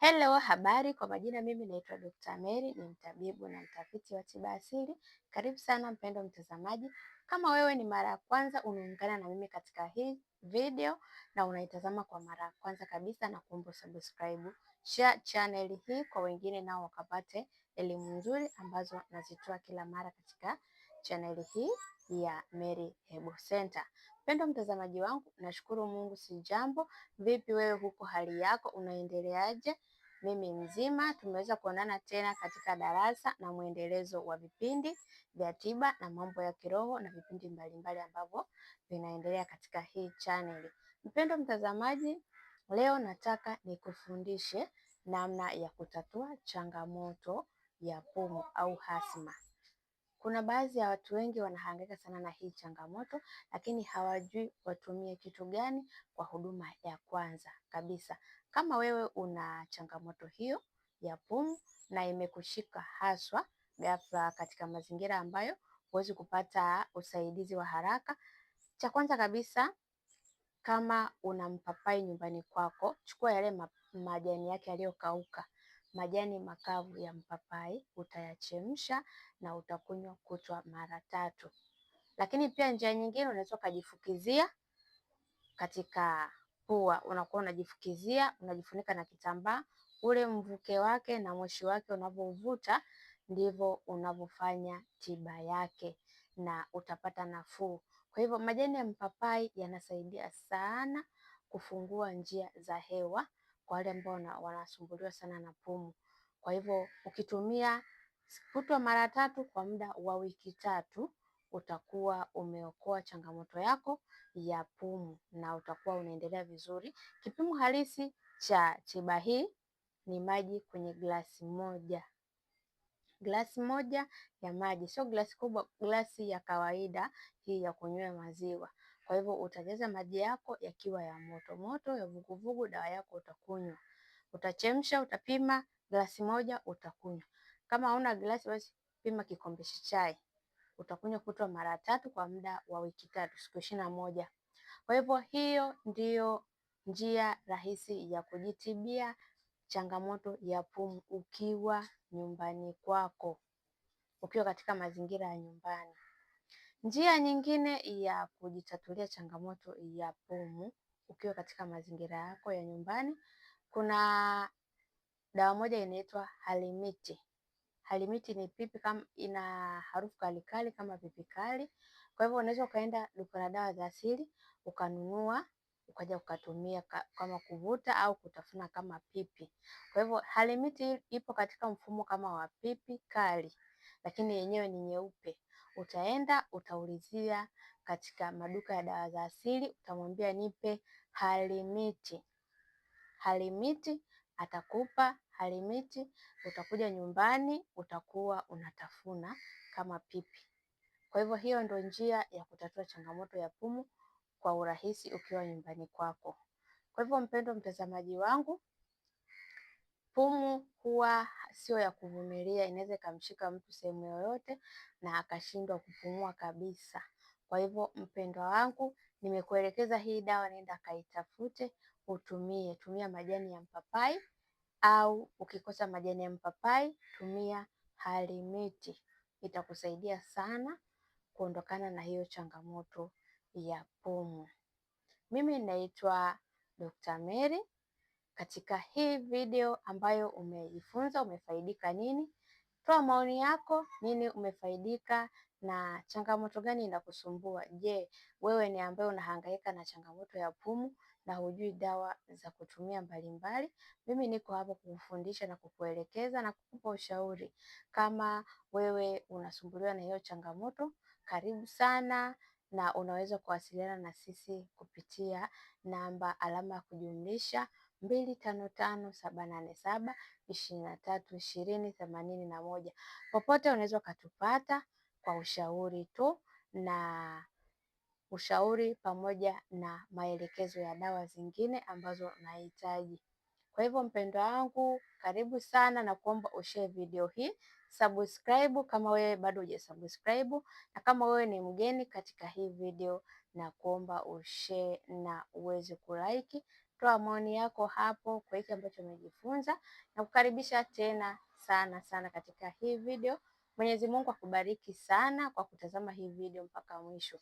Hello, habari. Kwa majina mimi naitwa Dr. Mary, ni mtabibu na mtafiti wa tiba asili. Karibu sana mpendwa mtazamaji. Kama wewe ni mara ya kwanza unaungana na mimi katika hii video na unaitazama kwa mara ya kwanza kabisa, na kuomba subscribe, share channel hii kwa wengine nao wakapate elimu nzuri ambazo nazitoa kila mara katika channel hii ya Mary Herbal Center. Mpendwa mtazamaji wangu, nashukuru Mungu si jambo. Vipi wewe huko, hali yako unaendeleaje? Mimi mzima. Tumeweza kuonana tena katika darasa na mwendelezo wa vipindi vya tiba na mambo ya kiroho na vipindi mbalimbali ambavyo vinaendelea katika hii channel. Mpendwa mtazamaji, leo nataka nikufundishe namna ya kutatua changamoto ya pumu au asma. Kuna baadhi ya watu wengi wanahangaika sana na hii changamoto, lakini hawajui watumie kitu gani kwa huduma ya kwanza kabisa. Kama wewe una changamoto hiyo ya pumu na imekushika haswa ghafla katika mazingira ambayo huwezi kupata usaidizi wa haraka, cha kwanza kabisa, kama una mpapai nyumbani kwako, chukua yale majani yake yaliyokauka, majani makavu ya mpapai, utayachemsha na utakunywa kutwa mara 3. Lakini pia njia nyingine, unaweza ukajifukizia katika pua. Unakuwa unajifukizia, unajifunika na kitambaa, ule mvuke wake na moshi wake unavyovuta ndivyo unavyofanya tiba yake na utapata nafuu. Kwa hivyo majani ya mpapai yanasaidia sana kufungua njia za hewa kwa wale ambao wanasumbuliwa sana na pumu. Kwa hivyo ukitumia kutwa mara 3 kwa muda wa wiki 3, utakuwa umeokoa changamoto yako ya pumu na utakuwa unaendelea vizuri. Kipimo halisi cha tiba hii ni maji kwenye glasi moja. Glasi moja ya maji, sio glasi kubwa, glasi ya kawaida hii ya kunywea maziwa. Kwa hivyo utajaza maji yako yakiwa ya moto moto, ya vuguvugu, dawa yako utakunywa. Utachemsha, utapima glasi moja utakunywa. Kama hauna glasi, basi pima kikombe cha chai. Utakunywa kutwa mara 3 kwa muda wa wiki 3, siku 21. Kwa hivyo hiyo ndiyo njia rahisi ya kujitibia changamoto ya pumu ukiwa nyumbani kwako, ukiwa katika mazingira ya nyumbani. Njia nyingine ya kujitatulia changamoto ya pumu ukiwa katika mazingira yako ya nyumbani, kuna dawa moja inaitwa Halimiti. Halimiti ni pipi, kama ina harufu kali kali kama pipi kali. Kwa hivyo unaweza ukaenda duka la dawa za asili ukanunua, ukaja ukatumia kama kuvuta au kutafuna kama pipi. Kwa hivyo Halimiti ipo katika mfumo kama wa pipi kali, lakini yenyewe ni nyeupe. Utaenda utaulizia katika maduka ya dawa za asili, utamwambia nipe Halimiti. Halimiti atakupa Halimiti, utakuja nyumbani utakuwa unatafuna kama pipi. Kwa hivyo hiyo ndio njia ya kutatua changamoto ya pumu kwa urahisi ukiwa nyumbani kwako. Kwa hivyo mpendwa mtazamaji wangu, pumu huwa sio ya kuvumilia, inaweza ikamshika mtu sehemu yoyote na akashindwa kupumua kabisa. Kwa hivyo mpendwa wangu, nimekuelekeza hii dawa, nenda kaitafute utumie. Tumia majani ya mpapai, au ukikosa majani ya mpapai tumia Halimiti. Itakusaidia sana kuondokana na hiyo changamoto ya pumu. Mimi naitwa Dr. Mary. Katika hii video ambayo umejifunza, umefaidika nini? Toa maoni yako, nini umefaidika na changamoto gani inakusumbua? Je, wewe ni ambaye unahangaika na changamoto ya pumu na hujui dawa za kutumia mbalimbali? Mimi niko hapa kukufundisha na kukuelekeza na kukupa ushauri. Kama wewe unasumbuliwa na hiyo changamoto, karibu sana, na unaweza kuwasiliana na sisi kupitia namba alama ya kujumlisha 255787232081. Popote unaweza ukatupata kwa ushauri tu, na ushauri pamoja na maelekezo ya dawa zingine ambazo unahitaji. Kwa hivyo mpendwa wangu, karibu sana na kuomba ushare video hii, subscribe kama wewe bado hujasubscribe, na kama wewe ni mgeni katika hii video na kuomba ushare na uweze kulike toa maoni yako hapo kwa hiki ambacho umejifunza, na kukaribisha tena sana sana katika hii video. Mwenyezi Mungu akubariki sana kwa kutazama hii video mpaka mwisho.